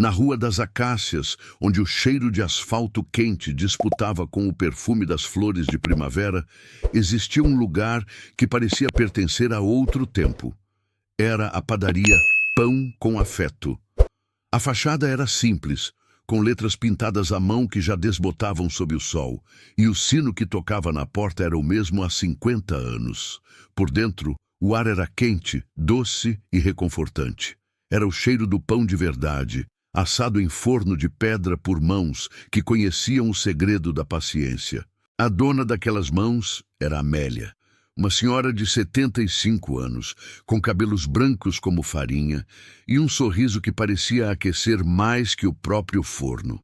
Na Rua das Acácias, onde o cheiro de asfalto quente disputava com o perfume das flores de primavera, existia um lugar que parecia pertencer a outro tempo. Era a padaria Pão com Afeto. A fachada era simples, com letras pintadas à mão que já desbotavam sob o sol, e o sino que tocava na porta era o mesmo há 50 anos. Por dentro, o ar era quente, doce e reconfortante. Era o cheiro do pão de verdade, assado em forno de pedra por mãos que conheciam o segredo da paciência. A dona daquelas mãos era Amélia, uma senhora de 75 anos, com cabelos brancos como farinha e um sorriso que parecia aquecer mais que o próprio forno.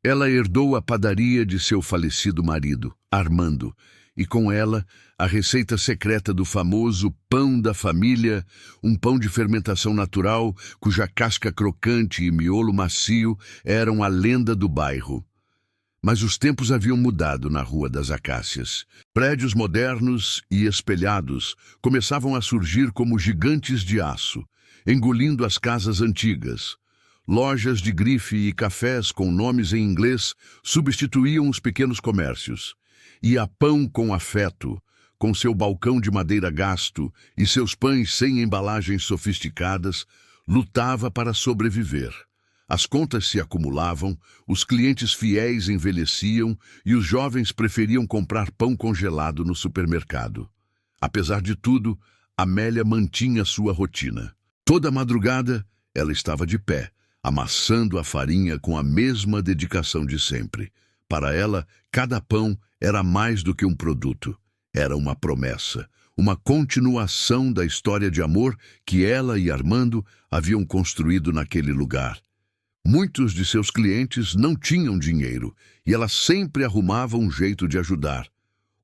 Ela herdou a padaria de seu falecido marido, Armando, e com ela a receita secreta do famoso pão da família, um pão de fermentação natural cuja casca crocante e miolo macio eram a lenda do bairro. Mas os tempos haviam mudado na Rua das Acácias. Prédios modernos e espelhados começavam a surgir como gigantes de aço, engolindo as casas antigas. Lojas de grife e cafés com nomes em inglês substituíam os pequenos comércios. E a Pão com Afeto, com seu balcão de madeira gasto e seus pães sem embalagens sofisticadas, lutava para sobreviver. As contas se acumulavam, os clientes fiéis envelheciam e os jovens preferiam comprar pão congelado no supermercado. Apesar de tudo, Amélia mantinha sua rotina. Toda madrugada, ela estava de pé, amassando a farinha com a mesma dedicação de sempre. Para ela, cada pão era mais do que um produto. Era uma promessa, uma continuação da história de amor que ela e Armando haviam construído naquele lugar. Muitos de seus clientes não tinham dinheiro e ela sempre arrumava um jeito de ajudar.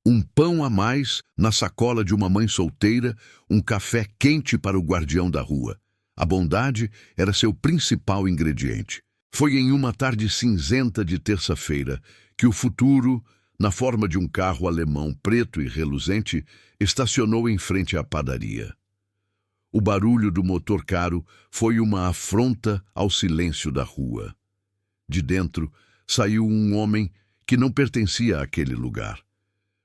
Um pão a mais na sacola de uma mãe solteira, um café quente para o guardião da rua. A bondade era seu principal ingrediente. Foi em uma tarde cinzenta de terça-feira que o futuro, na forma de um carro alemão preto e reluzente, estacionou em frente à padaria. O barulho do motor caro foi uma afronta ao silêncio da rua. De dentro saiu um homem que não pertencia àquele lugar.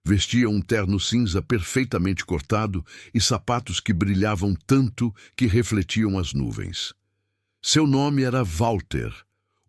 Vestia um terno cinza perfeitamente cortado e sapatos que brilhavam tanto que refletiam as nuvens. Seu nome era Walter,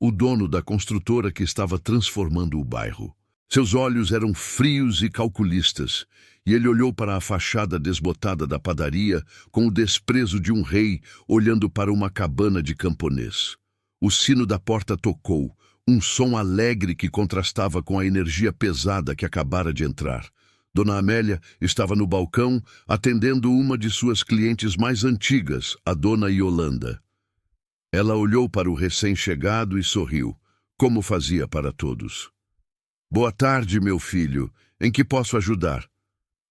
o dono da construtora que estava transformando o bairro. Seus olhos eram frios e calculistas, e ele olhou para a fachada desbotada da padaria com o desprezo de um rei olhando para uma cabana de camponês. O sino da porta tocou, um som alegre que contrastava com a energia pesada que acabara de entrar. Dona Amélia estava no balcão atendendo uma de suas clientes mais antigas, a Dona Yolanda. Ela olhou para o recém-chegado e sorriu, como fazia para todos. "Boa tarde, meu filho. Em que posso ajudar?"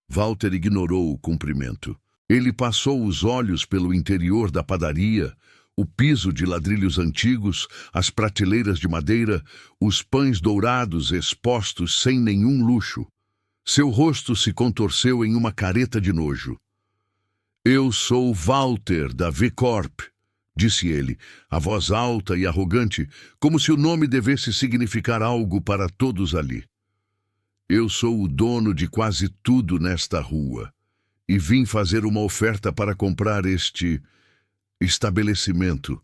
Walter ignorou o cumprimento. Ele passou os olhos pelo interior da padaria, o piso de ladrilhos antigos, as prateleiras de madeira, os pães dourados expostos sem nenhum luxo. Seu rosto se contorceu em uma careta de nojo. "Eu sou Walter, da V-Corp", disse ele, a voz alta e arrogante, como se o nome devesse significar algo para todos ali. "Eu sou o dono de quase tudo nesta rua, e vim fazer uma oferta para comprar este estabelecimento."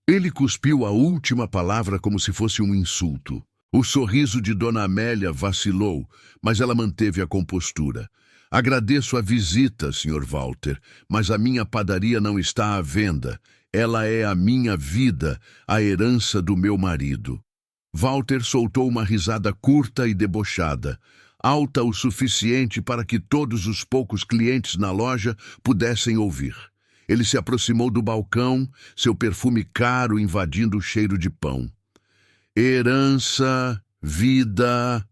Ele cuspiu a última palavra como se fosse um insulto. O sorriso de Dona Amélia vacilou, mas ela manteve a compostura. "Agradeço a visita, Sr. Walter, mas a minha padaria não está à venda. Ela é a minha vida, a herança do meu marido." Walter soltou uma risada curta e debochada, alta o suficiente para que todos os poucos clientes na loja pudessem ouvir. Ele se aproximou do balcão, seu perfume caro invadindo o cheiro de pão. "Herança, vida",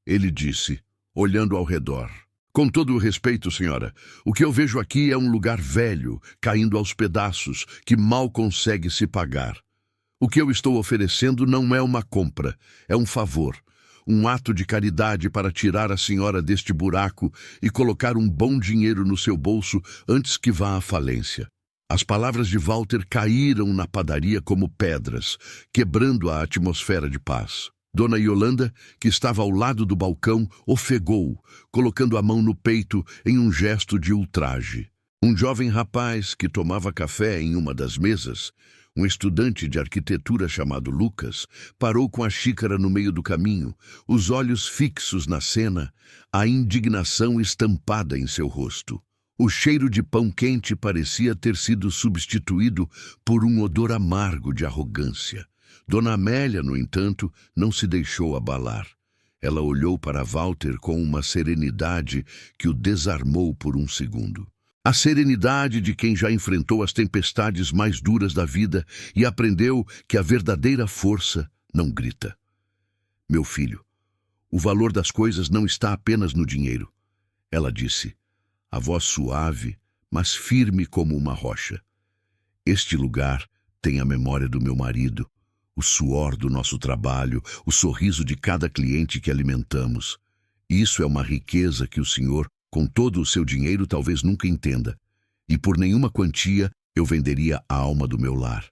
ele disse, olhando ao redor. "Com todo o respeito, senhora, o que eu vejo aqui é um lugar velho, caindo aos pedaços, que mal consegue se pagar. O que eu estou oferecendo não é uma compra, é um favor, um ato de caridade para tirar a senhora deste buraco e colocar um bom dinheiro no seu bolso antes que vá à falência." As palavras de Walter caíram na padaria como pedras, quebrando a atmosfera de paz. Dona Yolanda, que estava ao lado do balcão, ofegou, colocando a mão no peito em um gesto de ultraje. Um jovem rapaz que tomava café em uma das mesas, um estudante de arquitetura chamado Lucas, parou com a xícara no meio do caminho, os olhos fixos na cena, a indignação estampada em seu rosto. O cheiro de pão quente parecia ter sido substituído por um odor amargo de arrogância. Dona Amélia, no entanto, não se deixou abalar. Ela olhou para Walter com uma serenidade que o desarmou por um segundo. A serenidade de quem já enfrentou as tempestades mais duras da vida e aprendeu que a verdadeira força não grita. Meu filho, o valor das coisas não está apenas no dinheiro, ela disse, a voz suave, mas firme como uma rocha. Este lugar tem a memória do meu marido, o suor do nosso trabalho, o sorriso de cada cliente que alimentamos. Isso é uma riqueza que o senhor, com todo o seu dinheiro, talvez nunca entenda. E por nenhuma quantia eu venderia a alma do meu lar.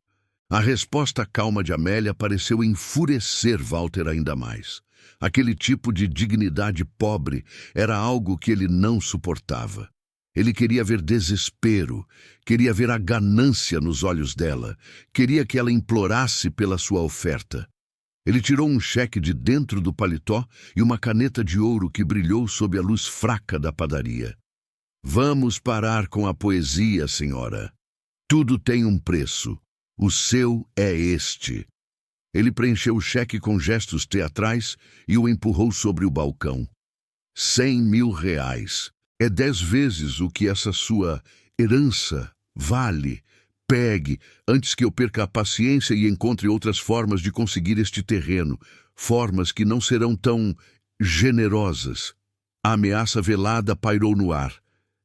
A resposta calma de Amélia pareceu enfurecer Walter ainda mais. Aquele tipo de dignidade pobre era algo que ele não suportava. Ele queria ver desespero, queria ver a ganância nos olhos dela, queria que ela implorasse pela sua oferta. Ele tirou um cheque de dentro do paletó e uma caneta de ouro que brilhou sob a luz fraca da padaria. Vamos parar com a poesia, senhora. Tudo tem um preço. O seu é este. Ele preencheu o cheque com gestos teatrais e o empurrou sobre o balcão. 100.000 reais. É 10 vezes o que essa sua herança vale. Pegue, antes que eu perca a paciência e encontre outras formas de conseguir este terreno, formas que não serão tão generosas. A ameaça velada pairou no ar.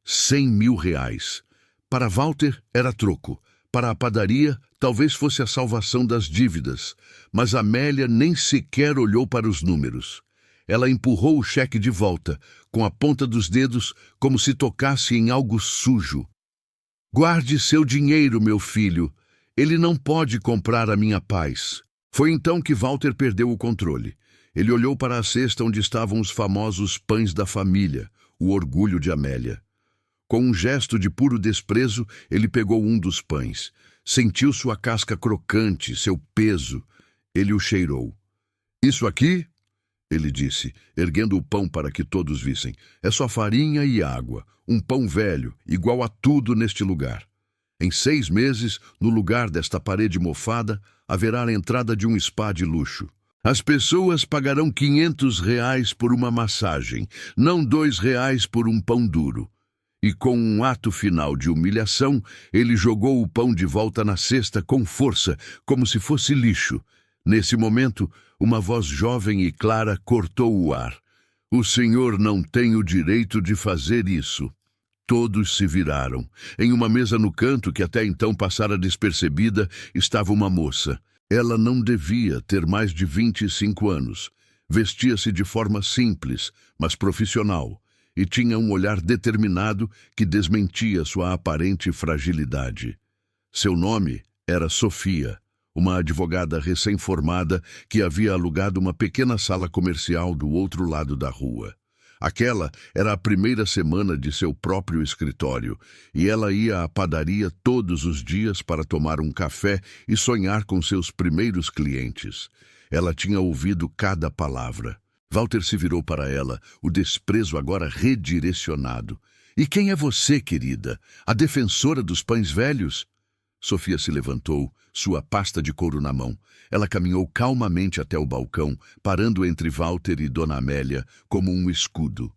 100.000 reais. Para Walter era troco. Para a padaria, talvez fosse a salvação das dívidas. Mas Amélia nem sequer olhou para os números. Ela empurrou o cheque de volta, com a ponta dos dedos, como se tocasse em algo sujo. Guarde seu dinheiro, meu filho. Ele não pode comprar a minha paz. Foi então que Walter perdeu o controle. Ele olhou para a cesta onde estavam os famosos pães da família, o orgulho de Amélia. Com um gesto de puro desprezo, ele pegou um dos pães. Sentiu sua casca crocante, seu peso. Ele o cheirou. Isso aqui, ele disse, erguendo o pão para que todos vissem, é só farinha e água, um pão velho, igual a tudo neste lugar. Em 6 meses, no lugar desta parede mofada, haverá a entrada de um spa de luxo. As pessoas pagarão 500 reais por uma massagem, não 2 reais por um pão duro. E com um ato final de humilhação, ele jogou o pão de volta na cesta com força, como se fosse lixo. Nesse momento, uma voz jovem e clara cortou o ar. O senhor não tem o direito de fazer isso. Todos se viraram. Em uma mesa no canto, que até então passara despercebida, estava uma moça. Ela não devia ter mais de 25 anos. Vestia-se de forma simples, mas profissional, e tinha um olhar determinado que desmentia sua aparente fragilidade. Seu nome era Sofia, uma advogada recém-formada que havia alugado uma pequena sala comercial do outro lado da rua. Aquela era a primeira semana de seu próprio escritório, e ela ia à padaria todos os dias para tomar um café e sonhar com seus primeiros clientes. Ela tinha ouvido cada palavra. Walter se virou para ela, o desprezo agora redirecionado. E quem é você, querida? A defensora dos pães velhos? Sofia se levantou, sua pasta de couro na mão. Ela caminhou calmamente até o balcão, parando entre Walter e Dona Amélia como um escudo.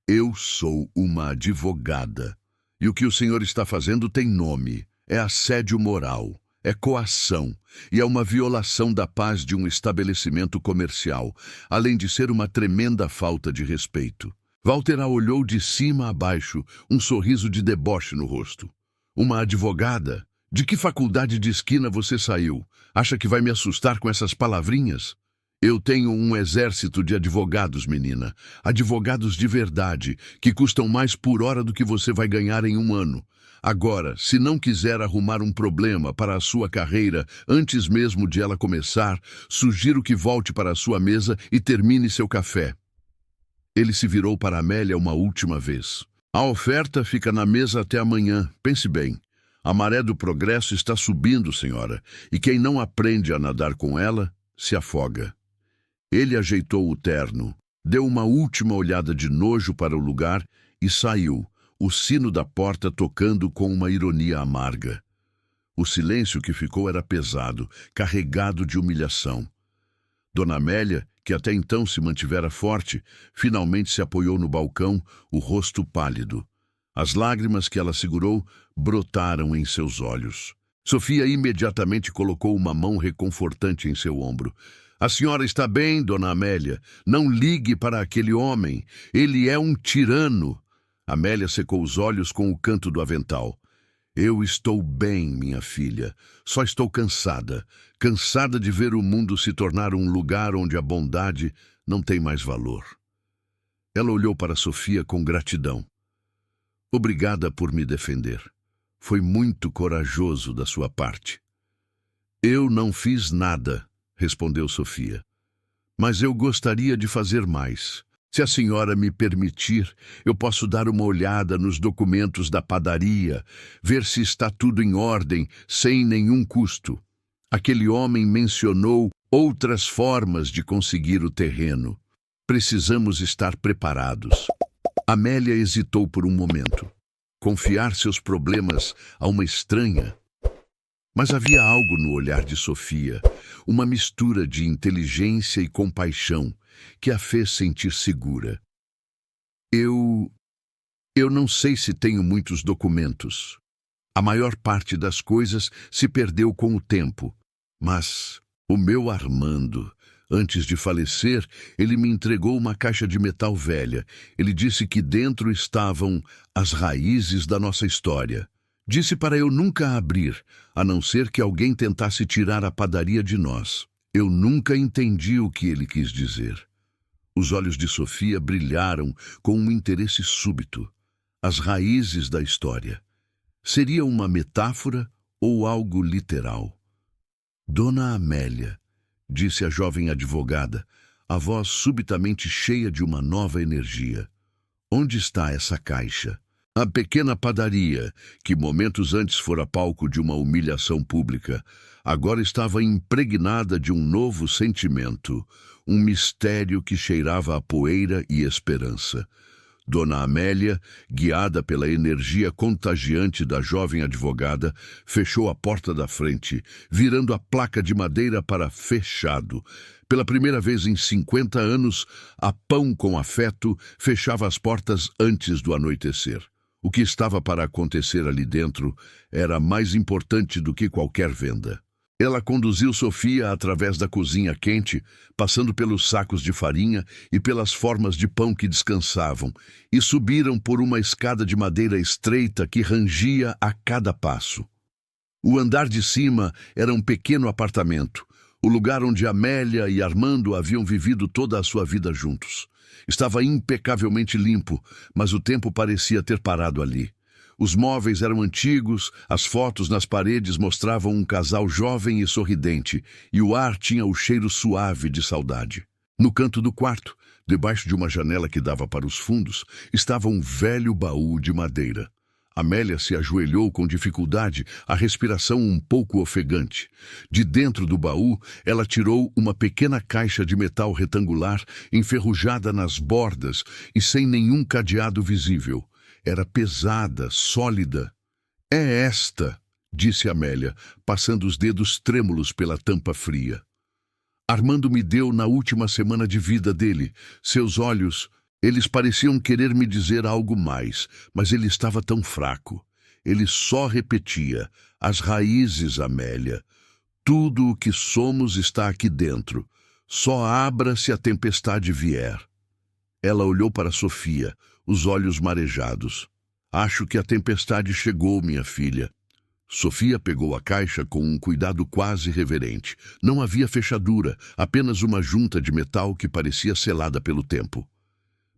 Eu sou uma advogada. E o que o senhor está fazendo tem nome. É assédio moral. É coação. E é uma violação da paz de um estabelecimento comercial, além de ser uma tremenda falta de respeito. Walter a olhou de cima a baixo, um sorriso de deboche no rosto. Uma advogada? De que faculdade de esquina você saiu? Acha que vai me assustar com essas palavrinhas? Eu tenho um exército de advogados, menina. Advogados de verdade, que custam mais por hora do que você vai ganhar em um ano. Agora, se não quiser arrumar um problema para a sua carreira antes mesmo de ela começar, sugiro que volte para a sua mesa e termine seu café. Ele se virou para Amélia uma última vez. A oferta fica na mesa até amanhã. Pense bem. A maré do progresso está subindo, senhora, e quem não aprende a nadar com ela, se afoga. Ele ajeitou o terno, deu uma última olhada de nojo para o lugar e saiu, o sino da porta tocando com uma ironia amarga. O silêncio que ficou era pesado, carregado de humilhação. Dona Amélia, que até então se mantivera forte, finalmente se apoiou no balcão, o rosto pálido. As lágrimas que ela segurou brotaram em seus olhos. Sofia imediatamente colocou uma mão reconfortante em seu ombro. A senhora está bem, Dona Amélia. Não ligue para aquele homem. Ele é um tirano. Amélia secou os olhos com o canto do avental. Eu estou bem, minha filha. Só estou cansada. Cansada de ver o mundo se tornar um lugar onde a bondade não tem mais valor. Ela olhou para Sofia com gratidão. Obrigada por me defender. Foi muito corajoso da sua parte. Eu não fiz nada, respondeu Sofia. Mas eu gostaria de fazer mais. Se a senhora me permitir, eu posso dar uma olhada nos documentos da padaria, ver se está tudo em ordem, sem nenhum custo. Aquele homem mencionou outras formas de conseguir o terreno. Precisamos estar preparados. Amélia hesitou por um momento. Confiar seus problemas a uma estranha? Mas havia algo no olhar de Sofia, uma mistura de inteligência e compaixão, que a fez sentir segura. Eu não sei se tenho muitos documentos. A maior parte das coisas se perdeu com o tempo. Mas o meu Armando, antes de falecer, ele me entregou uma caixa de metal velha. Ele disse que dentro estavam as raízes da nossa história. Disse para eu nunca abrir, a não ser que alguém tentasse tirar a padaria de nós. Eu nunca entendi o que ele quis dizer. Os olhos de Sofia brilharam com um interesse súbito. As raízes da história. Seria uma metáfora ou algo literal? Dona Amélia, disse a jovem advogada, a voz subitamente cheia de uma nova energia. Onde está essa caixa? A pequena padaria, que momentos antes fora palco de uma humilhação pública, agora estava impregnada de um novo sentimento, um mistério que cheirava a poeira e esperança. Dona Amélia, guiada pela energia contagiante da jovem advogada, fechou a porta da frente, virando a placa de madeira para fechado. Pela primeira vez em 50 anos, a Pão com Afeto fechava as portas antes do anoitecer. O que estava para acontecer ali dentro era mais importante do que qualquer venda. Ela conduziu Sofia através da cozinha quente, passando pelos sacos de farinha e pelas formas de pão que descansavam, e subiram por uma escada de madeira estreita que rangia a cada passo. O andar de cima era um pequeno apartamento, o lugar onde Amélia e Armando haviam vivido toda a sua vida juntos. Estava impecavelmente limpo, mas o tempo parecia ter parado ali. Os móveis eram antigos, as fotos nas paredes mostravam um casal jovem e sorridente, e o ar tinha o cheiro suave de saudade. No canto do quarto, debaixo de uma janela que dava para os fundos, estava um velho baú de madeira. Amélia se ajoelhou com dificuldade, a respiração um pouco ofegante. De dentro do baú, ela tirou uma pequena caixa de metal retangular, enferrujada nas bordas e sem nenhum cadeado visível. Era pesada, sólida. É esta, disse Amélia, passando os dedos trêmulos pela tampa fria. Armando me deu na última semana de vida dele. Seus olhos... Eles pareciam querer me dizer algo mais, mas ele estava tão fraco. Ele só repetia, as raízes, Amélia. Tudo o que somos está aqui dentro. Só abra se a tempestade vier. Ela olhou para Sofia, os olhos marejados. Acho que a tempestade chegou, minha filha. Sofia pegou a caixa com um cuidado quase reverente. Não havia fechadura, apenas uma junta de metal que parecia selada pelo tempo.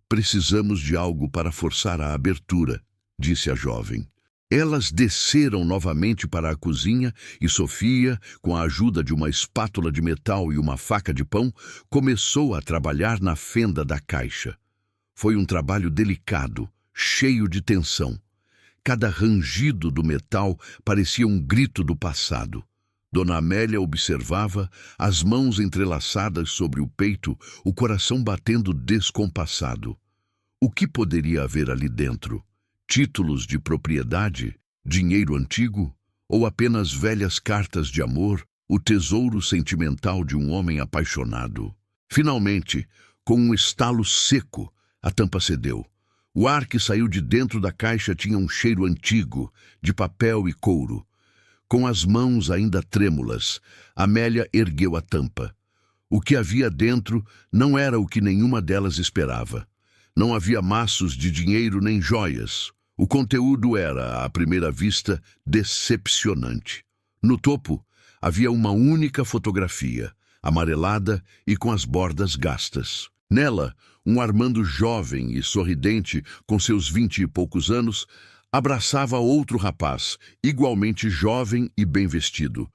Precisamos de algo para forçar a abertura, disse a jovem. Elas desceram novamente para a cozinha e Sofia, com a ajuda de uma espátula de metal e uma faca de pão, começou a trabalhar na fenda da caixa. Foi um trabalho delicado, cheio de tensão. Cada rangido do metal parecia um grito do passado. Dona Amélia observava, as mãos entrelaçadas sobre o peito, o coração batendo descompassado. O que poderia haver ali dentro? Títulos de propriedade? Dinheiro antigo? Ou apenas velhas cartas de amor? O tesouro sentimental de um homem apaixonado? Finalmente, com um estalo seco, a tampa cedeu. O ar que saiu de dentro da caixa tinha um cheiro antigo, de papel e couro. Com as mãos ainda trêmulas, Amélia ergueu a tampa. O que havia dentro não era o que nenhuma delas esperava. Não havia maços de dinheiro nem joias. O conteúdo era, à primeira vista, decepcionante. No topo, havia uma única fotografia, amarelada e com as bordas gastas. Nela, um Armando jovem e sorridente, com seus 20 e poucos anos, abraçava outro rapaz, igualmente jovem e bem vestido.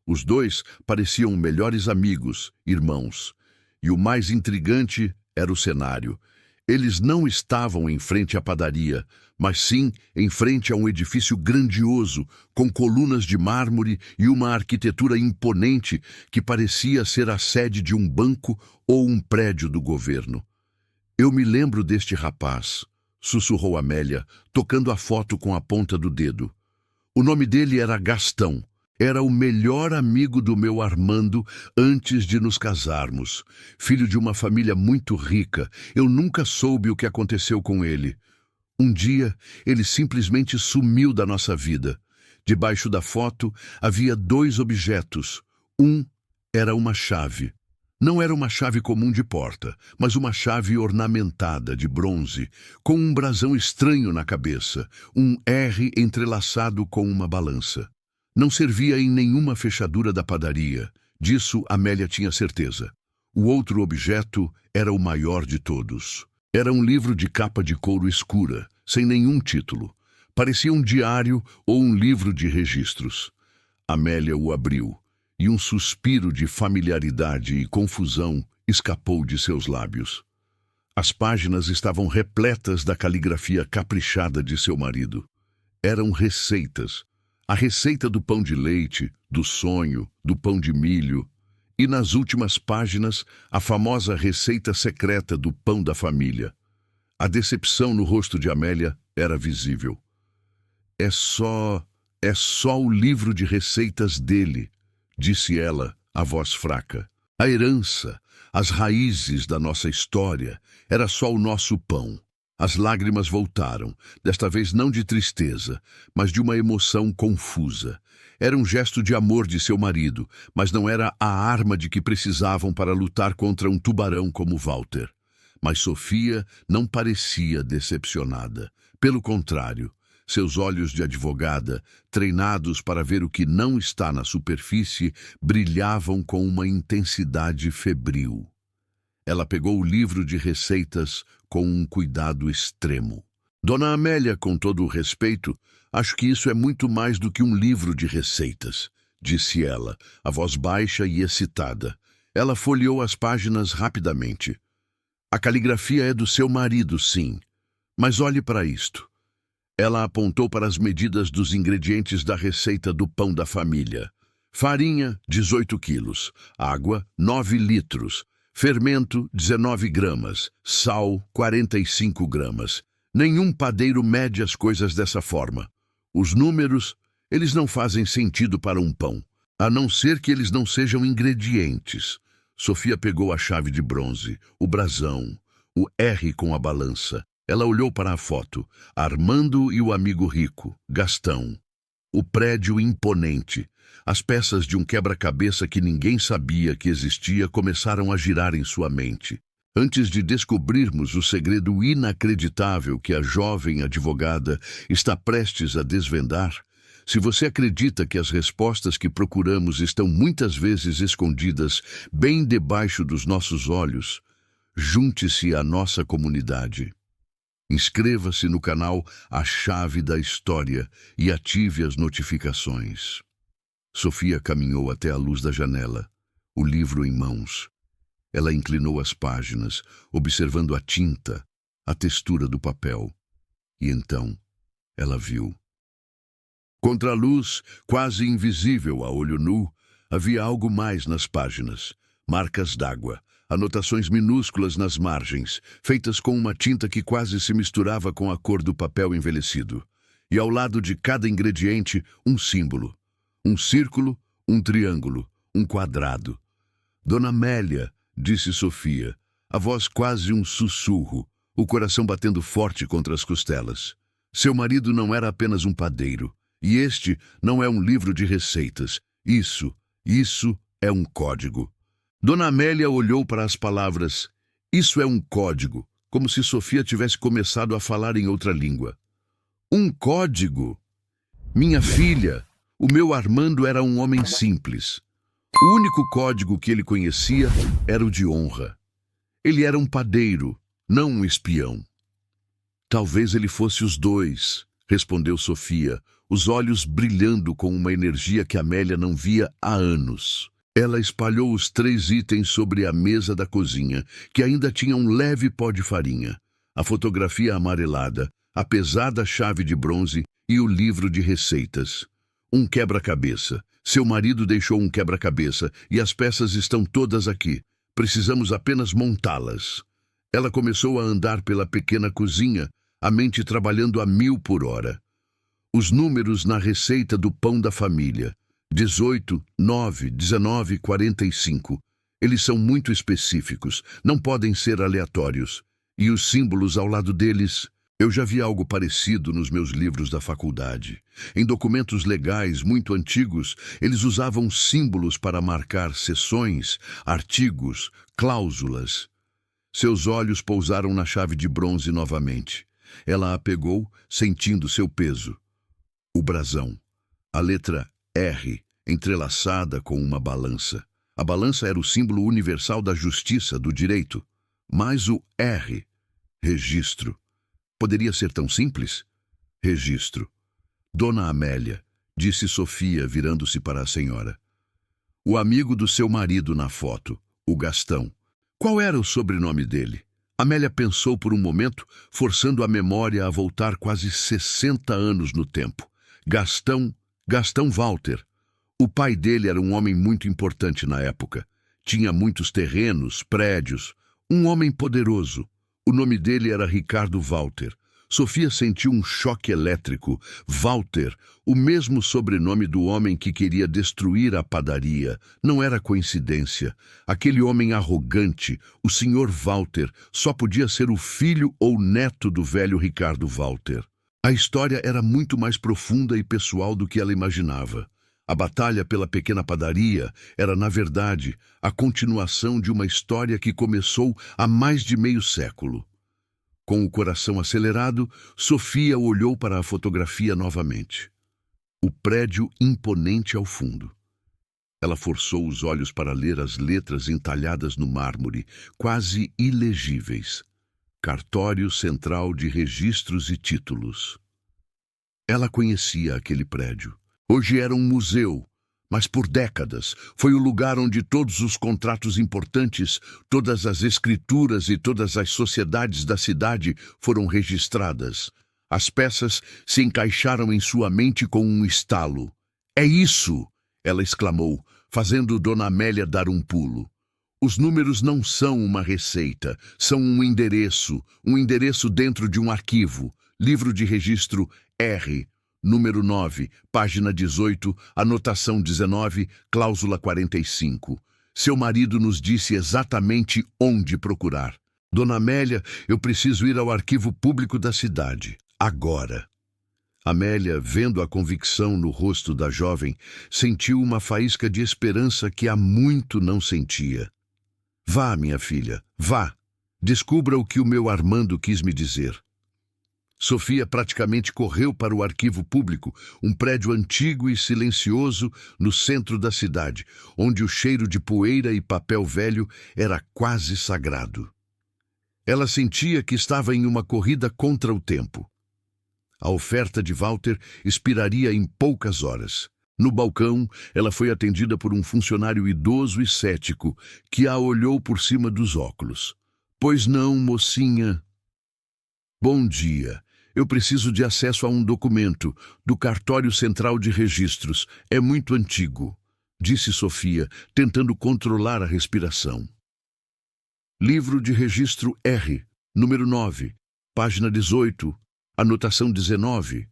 Os dois pareciam melhores amigos, irmãos. E o mais intrigante era o cenário. Eles não estavam em frente à padaria, mas sim em frente a um edifício grandioso, com colunas de mármore e uma arquitetura imponente que parecia ser a sede de um banco ou um prédio do governo. Eu me lembro deste rapaz, sussurrou Amélia, tocando a foto com a ponta do dedo. O nome dele era Gastão. Era o melhor amigo do meu Armando antes de nos casarmos. Filho de uma família muito rica, eu nunca soube o que aconteceu com ele. Um dia, ele simplesmente sumiu da nossa vida. Debaixo da foto, havia 2 objetos. Um era uma chave. Não era uma chave comum de porta, mas uma chave ornamentada de bronze, com um brasão estranho na cabeça, um R entrelaçado com uma balança. Não servia em nenhuma fechadura da padaria. Disso Amélia tinha certeza. O outro objeto era o maior de todos. Era um livro de capa de couro escura, sem nenhum título. Parecia um diário ou um livro de registros. Amélia o abriu, e um suspiro de familiaridade e confusão escapou de seus lábios. As páginas estavam repletas da caligrafia caprichada de seu marido. Eram receitas. A receita do pão de leite, do sonho, do pão de milho. E nas últimas páginas, a famosa receita secreta do pão da família. A decepção no rosto de Amélia era visível. É só o livro de receitas dele, disse ela, a voz fraca. A herança, as raízes da nossa história, era só o nosso pão. As lágrimas voltaram, desta vez não de tristeza, mas de uma emoção confusa. Era um gesto de amor de seu marido, mas não era a arma de que precisavam para lutar contra um tubarão como Walter. Mas Sofia não parecia decepcionada. Pelo contrário, seus olhos de advogada, treinados para ver o que não está na superfície, brilhavam com uma intensidade febril. Ela pegou o livro de receitas com um cuidado extremo. Dona Amélia, com todo o respeito, acho que isso é muito mais do que um livro de receitas, disse ela, a voz baixa e excitada. Ela folheou as páginas rapidamente. A caligrafia é do seu marido, sim. Mas olhe para isto. Ela apontou para as medidas dos ingredientes da receita do pão da família. Farinha, 18 quilos. Água, 9 litros. Fermento, 19 gramas. Sal, 45 gramas. Nenhum padeiro mede as coisas dessa forma. Os números, eles não fazem sentido para um pão, a não ser que eles não sejam ingredientes. Sofia pegou a chave de bronze, o brasão, o R com a balança. Ela olhou para a foto. Armando e o amigo rico, Gastão. O prédio imponente. As peças de um quebra-cabeça que ninguém sabia que existia começaram a girar em sua mente. Antes de descobrirmos o segredo inacreditável que a jovem advogada está prestes a desvendar, Se você acredita que as respostas que procuramos estão muitas vezes escondidas bem debaixo dos nossos olhos, junte-se à nossa comunidade. Inscreva-se no canal A Chave da História e ative as notificações. Sofia caminhou até a luz da janela, o livro em mãos. Ela inclinou as páginas, observando a tinta, a textura do papel. E então, ela viu. Contra a luz, quase invisível a olho nu, havia algo mais nas páginas. Marcas d'água, anotações minúsculas nas margens, feitas com uma tinta que quase se misturava com a cor do papel envelhecido. E ao lado de cada ingrediente, um símbolo. Um círculo, um triângulo, um quadrado. Dona Amélia, disse Sofia, a voz quase um sussurro, o coração batendo forte contra as costelas. Seu marido não era apenas um padeiro, e este não é um livro de receitas. Isso é um código. Dona Amélia olhou para as palavras, isso é um código, como se Sofia tivesse começado a falar em outra língua. Um código? Minha filha, o meu Armando era um homem simples. O único código que ele conhecia era o de honra. Ele era um padeiro, não um espião. Talvez ele fosse os dois, respondeu Sofia, os olhos brilhando com uma energia que Amélia não via há anos. Ela espalhou os 3 itens sobre a mesa da cozinha, que ainda tinha um leve pó de farinha, a fotografia amarelada, a pesada chave de bronze e o livro de receitas. Um quebra-cabeça. Seu marido deixou um quebra-cabeça e as peças estão todas aqui. Precisamos apenas montá-las. Ela começou a andar pela pequena cozinha, a mente trabalhando a 1000 por hora. Os números na receita do pão da família. 18, 9, 19, 45. Eles são muito específicos, não podem ser aleatórios. E os símbolos ao lado deles, eu já vi algo parecido nos meus livros da faculdade. Em documentos legais muito antigos, eles usavam símbolos para marcar seções, artigos, cláusulas. Seus olhos pousaram na chave de bronze novamente. Ela a pegou, sentindo seu peso. O brasão. A letra R, entrelaçada com uma balança. A balança era o símbolo universal da justiça, do direito. Mas o R, registro. Poderia ser tão simples? Registro. Dona Amélia, disse Sofia, virando-se para a senhora. O amigo do seu marido na foto, o Gastão. Qual era o sobrenome dele? Amélia pensou por um momento, forçando a memória a voltar quase 60 anos no tempo. Gastão Walter. O pai dele era um homem muito importante na época. Tinha muitos terrenos, prédios. Um homem poderoso. O nome dele era Ricardo Walter. Sofia sentiu um choque elétrico. Walter, o mesmo sobrenome do homem que queria destruir a padaria. Não era coincidência. Aquele homem arrogante, o Sr. Walter, só podia ser o filho ou neto do velho Ricardo Walter. A história era muito mais profunda e pessoal do que ela imaginava. A batalha pela pequena padaria era, na verdade, a continuação de uma história que começou há mais de meio século. Com o coração acelerado, Sofia olhou para a fotografia novamente. O prédio imponente ao fundo. Ela forçou os olhos para ler as letras entalhadas no mármore, quase ilegíveis. Cartório Central de Registros e Títulos. Ela conhecia aquele prédio. Hoje era um museu, mas por décadas foi o lugar onde todos os contratos importantes, todas as escrituras e todas as sociedades da cidade foram registradas. As peças se encaixaram em sua mente com um estalo. É isso! Ela exclamou, fazendo Dona Amélia dar um pulo. Os números não são uma receita, são um endereço dentro de um arquivo. Livro de registro R, número 9, página 18, anotação 19, cláusula 45. Seu marido nos disse exatamente onde procurar. Dona Amélia, eu preciso ir ao arquivo público da cidade. Agora. Amélia, vendo a convicção no rosto da jovem, sentiu uma faísca de esperança que há muito não sentia. Vá, minha filha, vá. Descubra o que o meu Armando quis me dizer. Sofia praticamente correu para o arquivo público, um prédio antigo e silencioso no centro da cidade, onde o cheiro de poeira e papel velho era quase sagrado. Ela sentia que estava em uma corrida contra o tempo. A oferta de Walter expiraria em poucas horas. No balcão, ela foi atendida por um funcionário idoso e cético, que a olhou por cima dos óculos. "Pois não, mocinha?" "Bom dia. Eu preciso de acesso a um documento do Cartório Central de Registros. É muito antigo", disse Sofia, tentando controlar a respiração. Livro de registro R, número 9, página 18, anotação 19.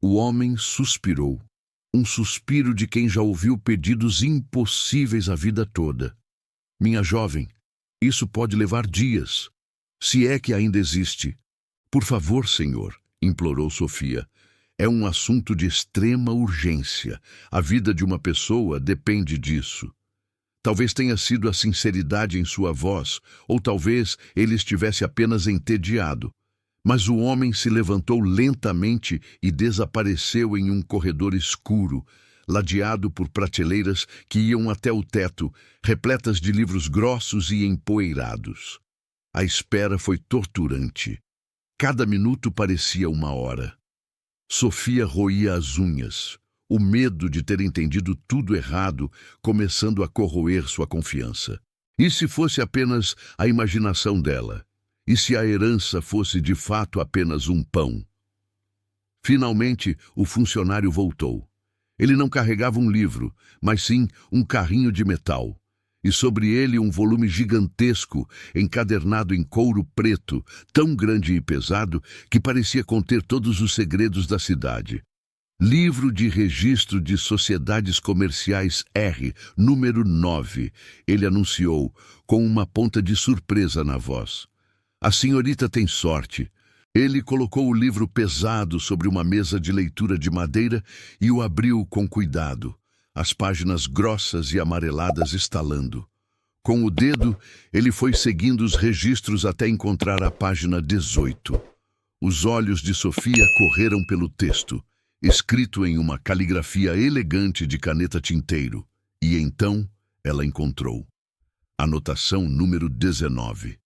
O homem suspirou. Um suspiro de quem já ouviu pedidos impossíveis a vida toda. "Minha jovem, isso pode levar dias, se é que ainda existe." "Por favor, senhor", implorou Sofia. "É um assunto de extrema urgência. A vida de uma pessoa depende disso." Talvez tenha sido a sinceridade em sua voz, ou talvez ele estivesse apenas entediado. Mas o homem se levantou lentamente e desapareceu em um corredor escuro, ladeado por prateleiras que iam até o teto, repletas de livros grossos e empoeirados. A espera foi torturante. Cada minuto parecia uma hora. Sofia roía as unhas, o medo de ter entendido tudo errado começando a corroer sua confiança. E se fosse apenas a imaginação dela? E se a herança fosse de fato apenas um pão? Finalmente, o funcionário voltou. Ele não carregava um livro, mas sim um carrinho de metal. E sobre ele um volume gigantesco, encadernado em couro preto, tão grande e pesado que parecia conter todos os segredos da cidade. Livro de Registro de Sociedades Comerciais R, número 9, ele anunciou, com uma ponta de surpresa na voz. "A senhorita tem sorte." Ele colocou o livro pesado sobre uma mesa de leitura de madeira e o abriu com cuidado, as páginas grossas e amareladas estalando. Com o dedo, ele foi seguindo os registros até encontrar a página 18. Os olhos de Sofia correram pelo texto, escrito em uma caligrafia elegante de caneta tinteiro, e então ela encontrou. Anotação número 19.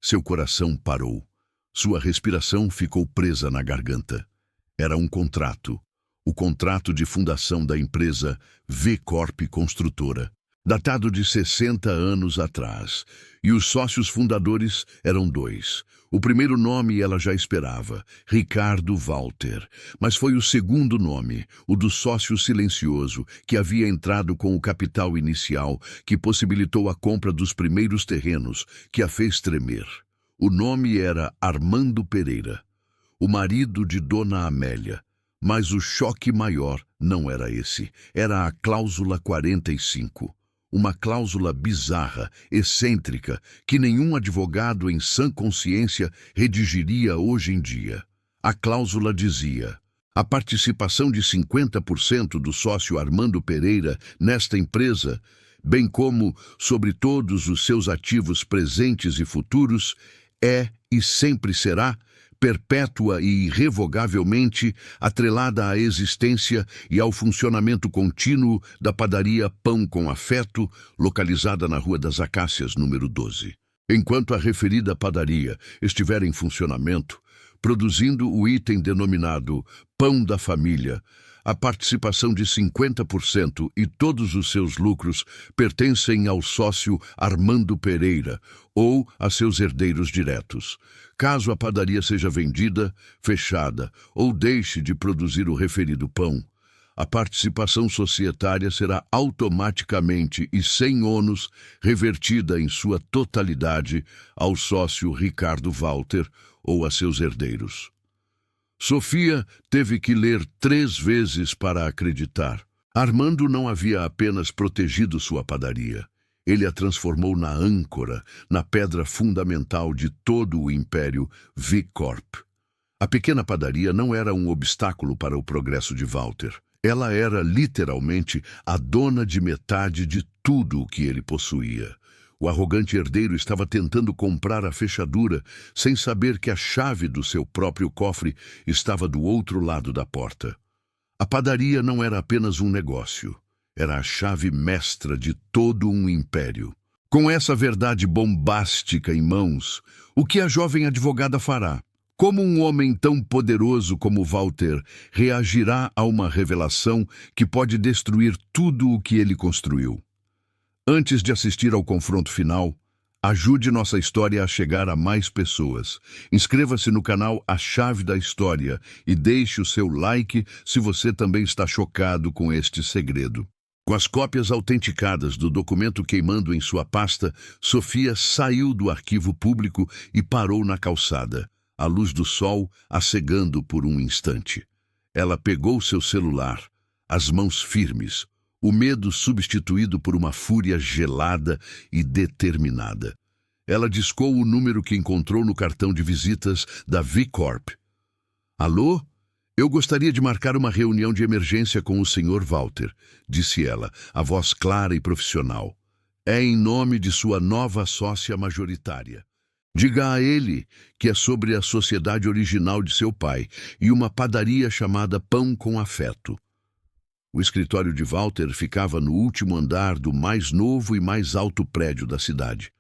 Seu coração parou. Sua respiração ficou presa na garganta. Era um contrato. O contrato de fundação da empresa V-Corp Construtora, datado de 60 anos atrás. E os sócios fundadores eram dois. O primeiro nome ela já esperava, Ricardo Walter. Mas foi o segundo nome, o do sócio silencioso, que havia entrado com o capital inicial, que possibilitou a compra dos primeiros terrenos, que a fez tremer. O nome era Armando Pereira, o marido de Dona Amélia. Mas o choque maior não era esse, era a cláusula 45. Uma cláusula bizarra, excêntrica, que nenhum advogado em sã consciência redigiria hoje em dia. A cláusula dizia: a participação de 50% do sócio Armando Pereira nesta empresa, bem como sobre todos os seus ativos presentes e futuros, é e sempre será perpétua e irrevogavelmente atrelada à existência e ao funcionamento contínuo da padaria Pão com Afeto, localizada na Rua das Acácias, número 12. Enquanto a referida padaria estiver em funcionamento, produzindo o item denominado Pão da Família, a participação de 50% e todos os seus lucros pertencem ao sócio Armando Pereira ou a seus herdeiros diretos. Caso a padaria seja vendida, fechada ou deixe de produzir o referido pão, a participação societária será automaticamente e sem ônus revertida em sua totalidade ao sócio Ricardo Walter ou a seus herdeiros. Sofia teve que ler 3 vezes para acreditar. Armando não havia apenas protegido sua padaria. Ele a transformou na âncora, na pedra fundamental de todo o império V-Corp. A pequena padaria não era um obstáculo para o progresso de Walter. Ela era, literalmente, a dona de metade de tudo o que ele possuía. O arrogante herdeiro estava tentando comprar a fechadura, sem saber que a chave do seu próprio cofre estava do outro lado da porta. A padaria não era apenas um negócio, era a chave mestra de todo um império. Com essa verdade bombástica em mãos, o que a jovem advogada fará? Como um homem tão poderoso como Walter reagirá a uma revelação que pode destruir tudo o que ele construiu? Antes de assistir ao confronto final, ajude nossa história a chegar a mais pessoas. Inscreva-se no canal A Chave da História e deixe o seu like se você também está chocado com este segredo. Com as cópias autenticadas do documento queimando em sua pasta, Sofia saiu do arquivo público e parou na calçada, a luz do sol a cegando por um instante. Ela pegou seu celular, as mãos firmes, o medo substituído por uma fúria gelada e determinada. Ela discou o número que encontrou no cartão de visitas da V-Corp. Alô? Eu gostaria de marcar uma reunião de emergência com o Sr. Walter, disse ela, a voz clara e profissional. É em nome de sua nova sócia majoritária. Diga a ele que é sobre a sociedade original de seu pai e uma padaria chamada Pão com Afeto. O escritório de Walter ficava no último andar do mais novo e mais alto prédio da cidade.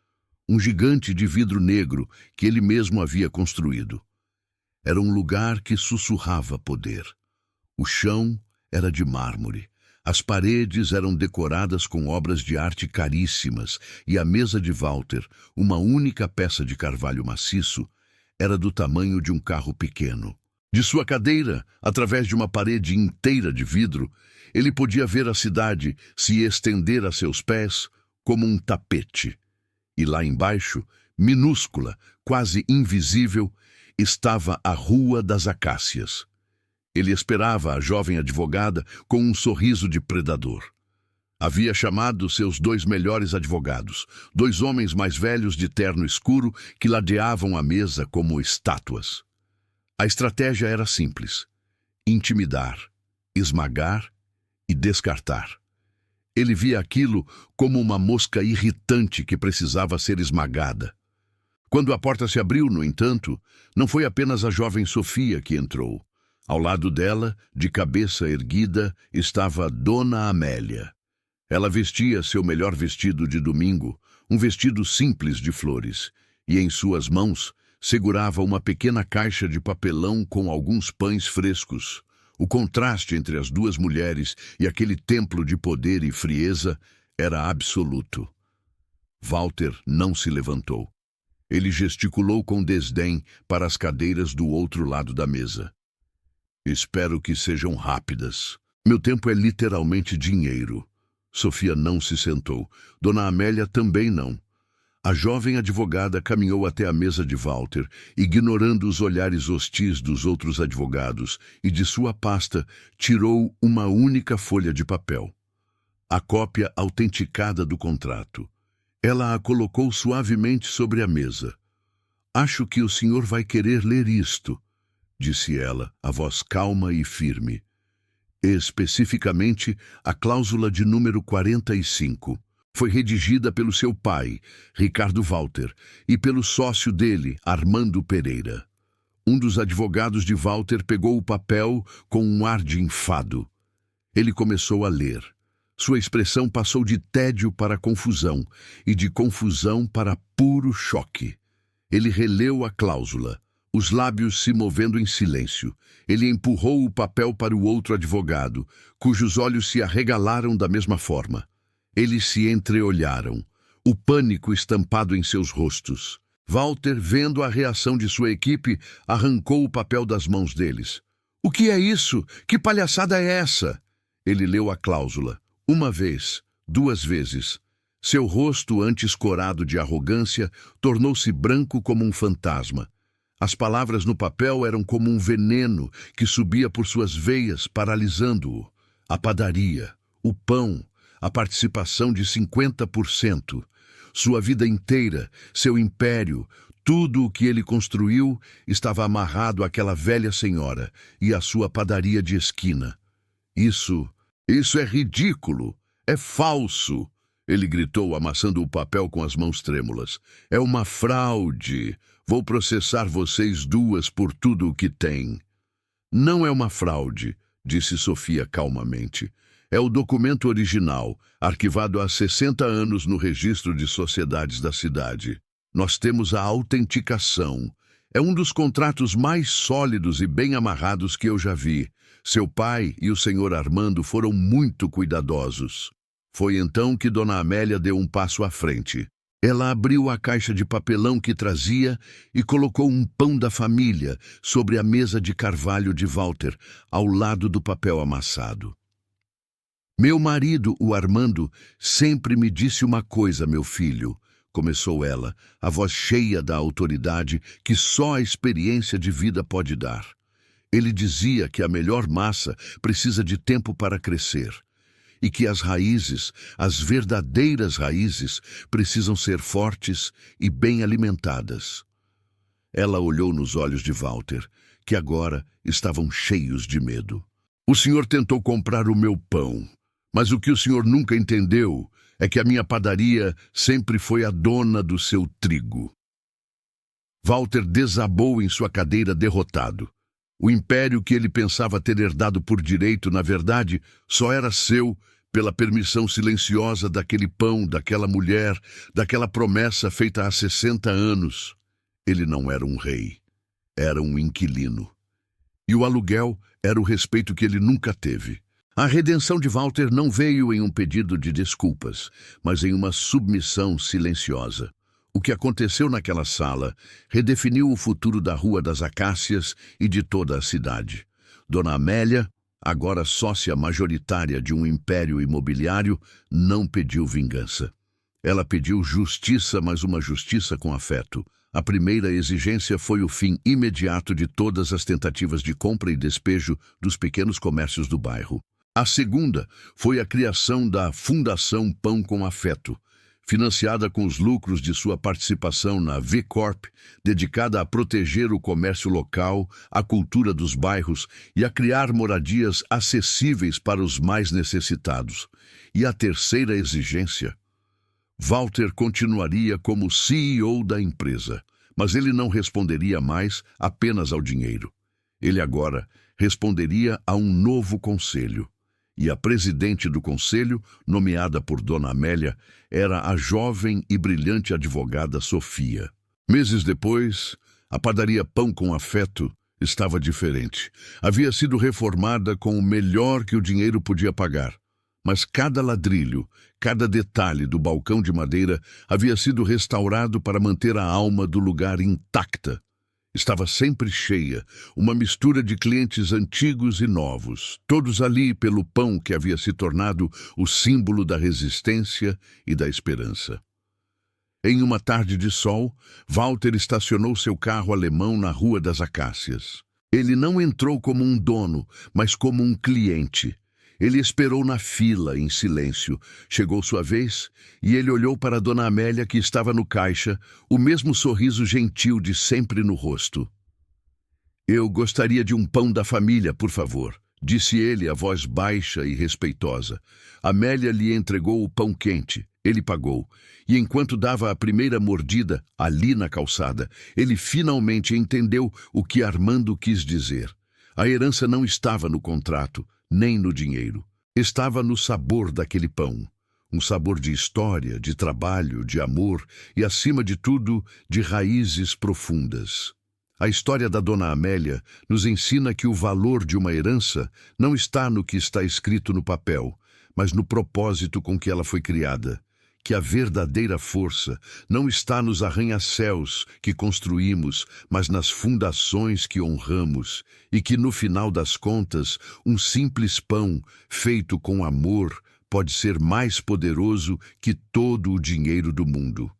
Um gigante de vidro negro que ele mesmo havia construído. Era um lugar que sussurrava poder. O chão era de mármore. As paredes eram decoradas com obras de arte caríssimas e a mesa de Walter, uma única peça de carvalho maciço, era do tamanho de um carro pequeno. De sua cadeira, através de uma parede inteira de vidro, ele podia ver a cidade se estender a seus pés como um tapete. E lá embaixo, minúscula, quase invisível, estava a Rua das Acácias. Ele esperava a jovem advogada com um sorriso de predador. Havia chamado seus 2 melhores advogados, 2 homens mais velhos de terno escuro que ladeavam a mesa como estátuas. A estratégia era simples: intimidar, esmagar e descartar. Ele via aquilo como uma mosca irritante que precisava ser esmagada. Quando a porta se abriu, no entanto, não foi apenas a jovem Sofia que entrou. Ao lado dela, de cabeça erguida, estava Dona Amélia. Ela vestia seu melhor vestido de domingo, um vestido simples de flores, e em suas mãos segurava uma pequena caixa de papelão com alguns pães frescos. O contraste entre as 2 mulheres e aquele templo de poder e frieza era absoluto. Walter não se levantou. Ele gesticulou com desdém para as cadeiras do outro lado da mesa. Espero que sejam rápidas. Meu tempo é literalmente dinheiro. Sofia não se sentou. Dona Amélia também não. A jovem advogada caminhou até a mesa de Walter, ignorando os olhares hostis dos outros advogados, e de sua pasta tirou uma única folha de papel. A cópia autenticada do contrato. Ela a colocou suavemente sobre a mesa. Acho que o senhor vai querer ler isto, disse ela, a voz calma e firme. Especificamente, a cláusula de número 45. Foi redigida pelo seu pai, Ricardo Walter, e pelo sócio dele, Armando Pereira. Um dos advogados de Walter pegou o papel com um ar de enfado. Ele começou a ler. Sua expressão passou de tédio para confusão, e de confusão para puro choque. Ele releu a cláusula, os lábios se movendo em silêncio. Ele empurrou o papel para o outro advogado, cujos olhos se arregalaram da mesma forma. Eles se entreolharam, o pânico estampado em seus rostos. Walter, vendo a reação de sua equipe, arrancou o papel das mãos deles. "O que é isso? Que palhaçada é essa?" Ele leu a cláusula, 1 vez, 2 vezes. Seu rosto, antes corado de arrogância, tornou-se branco como um fantasma. As palavras no papel eram como um veneno que subia por suas veias, paralisando-o. A padaria, o pão, a participação de 50%. Sua vida inteira, seu império, tudo o que ele construiu estava amarrado àquela velha senhora e à sua padaria de esquina. Isso é ridículo, é falso, Ele gritou, amassando o papel com as mãos trêmulas. É uma fraude! Vou processar vocês duas por tudo o que têm. Não é uma fraude, disse Sofia calmamente. É o documento original, arquivado há 60 anos no registro de sociedades da cidade. Nós temos a autenticação. É um dos contratos mais sólidos e bem amarrados que eu já vi. Seu pai e o senhor Armando foram muito cuidadosos. Foi então que Dona Amélia deu um passo à frente. Ela abriu a caixa de papelão que trazia e colocou um pão da família sobre a mesa de carvalho de Walter, ao lado do papel amassado. Meu marido, o Armando, sempre me disse uma coisa, meu filho, começou ela, a voz cheia da autoridade que só a experiência de vida pode dar. Ele dizia que a melhor massa precisa de tempo para crescer e que as raízes, as verdadeiras raízes, precisam ser fortes e bem alimentadas. Ela olhou nos olhos de Walter, que agora estavam cheios de medo. O senhor tentou comprar o meu pão, mas o que o senhor nunca entendeu é que a minha padaria sempre foi a dona do seu trigo. Walter desabou em sua cadeira derrotado. O império que ele pensava ter herdado por direito, na verdade, só era seu pela permissão silenciosa daquele pão, daquela mulher, daquela promessa feita há 60 anos. Ele não era um rei, era um inquilino. E o aluguel era o respeito que ele nunca teve. A redenção de Walter não veio em um pedido de desculpas, mas em uma submissão silenciosa. O que aconteceu naquela sala redefiniu o futuro da Rua das Acácias e de toda a cidade. Dona Amélia, agora sócia majoritária de um império imobiliário, não pediu vingança. Ela pediu justiça, mas uma justiça com afeto. A primeira exigência foi o fim imediato de todas as tentativas de compra e despejo dos pequenos comércios do bairro. A segunda foi a criação da Fundação Pão com Afeto, financiada com os lucros de sua participação na V-Corp, dedicada a proteger o comércio local, a cultura dos bairros e a criar moradias acessíveis para os mais necessitados. E a terceira exigência: Walter continuaria como CEO da empresa, mas ele não responderia mais apenas ao dinheiro. Ele agora responderia a um novo conselho. E a presidente do conselho, nomeada por Dona Amélia, era a jovem e brilhante advogada Sofia. Meses depois, a padaria Pão com Afeto estava diferente. Havia sido reformada com o melhor que o dinheiro podia pagar. Mas cada ladrilho, cada detalhe do balcão de madeira havia sido restaurado para manter a alma do lugar intacta. Estava sempre cheia, uma mistura de clientes antigos e novos, todos ali pelo pão que havia se tornado o símbolo da resistência e da esperança. Em uma tarde de sol, Walter estacionou seu carro alemão na Rua das Acácias. Ele não entrou como um dono, mas como um cliente. Ele esperou na fila, em silêncio. Chegou sua vez e ele olhou para Dona Amélia, que estava no caixa, o mesmo sorriso gentil de sempre no rosto. Eu gostaria de um pão da família, por favor, disse ele, a voz baixa e respeitosa. Amélia lhe entregou o pão quente. Ele pagou. E enquanto dava a primeira mordida, ali na calçada, ele finalmente entendeu o que Armando quis dizer. A herança não estava no contrato, nem no dinheiro. Estava no sabor daquele pão. Um sabor de história, de trabalho, de amor e, acima de tudo, de raízes profundas. A história da Dona Amélia nos ensina que o valor de uma herança não está no que está escrito no papel, mas no propósito com que ela foi criada. Que a verdadeira força não está nos arranha-céus que construímos, mas nas fundações que honramos, e que, no final das contas, um simples pão feito com amor pode ser mais poderoso que todo o dinheiro do mundo.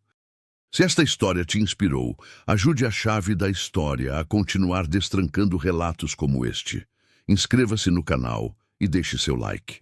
Se esta história te inspirou, ajude a Chave da História a continuar destrancando relatos como este. Inscreva-se no canal e deixe seu like.